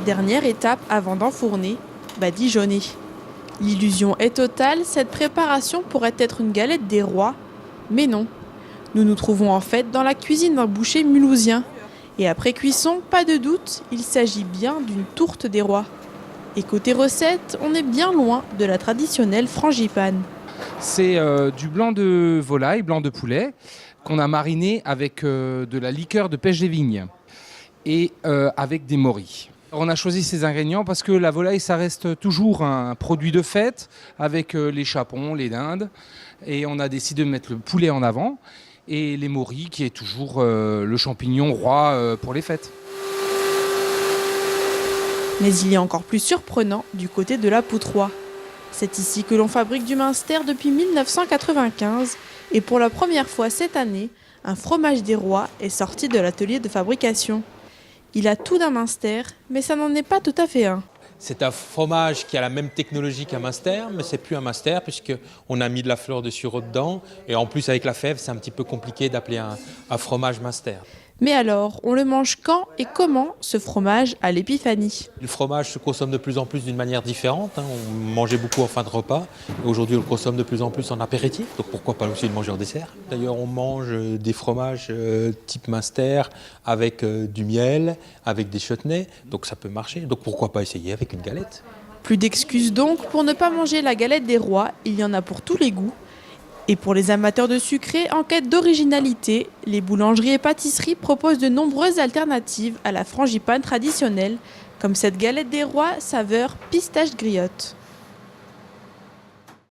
Dernière étape avant d'enfourner, badigeonner. L'illusion est totale, cette préparation pourrait être une galette des rois, mais non. Nous nous trouvons en fait dans la cuisine d'un boucher mulhousien. Et après cuisson, pas de doute, il s'agit bien d'une tourte des rois. Et côté recette, on est bien loin de la traditionnelle frangipane. C'est du blanc de volaille, blanc de poulet, qu'on a mariné avec de la liqueur de pêche des vignes et avec des morilles. On a choisi ces ingrédients parce que la volaille, ça reste toujours un produit de fête avec les chapons, les dindes. Et on a décidé de mettre le poulet en avant et les morilles qui est toujours le champignon roi pour les fêtes. Mais il est encore plus surprenant du côté de la poutroie. C'est ici que l'on fabrique du Münster depuis 1995 et pour la première fois cette année, un fromage des rois est sorti de l'atelier de fabrication. Il a tout d'un Münster, mais ça n'en est pas tout à fait un. C'est un fromage qui a la même technologie qu'un Münster, mais c'est plus un Münster puisqu'on a mis de la fleur de sureau dedans. Et en plus avec la fève, c'est un petit peu compliqué d'appeler un fromage Münster. Mais alors, on le mange quand et comment ce fromage à l'épiphanie? Le fromage se consomme de plus en plus d'une manière différente. On mangeait beaucoup en fin de repas. Et aujourd'hui, on le consomme de plus en plus en apéritif. Donc pourquoi pas aussi le manger en dessert? D'ailleurs, on mange des fromages type Münster avec du miel, avec des chutneys. Donc ça peut marcher. Donc pourquoi pas essayer avec une galette? Plus d'excuses donc pour ne pas manger la galette des rois, il y en a pour tous les goûts. Et pour les amateurs de sucré en quête d'originalité, les boulangeries et pâtisseries proposent de nombreuses alternatives à la frangipane traditionnelle, comme cette galette des rois saveur pistache griotte.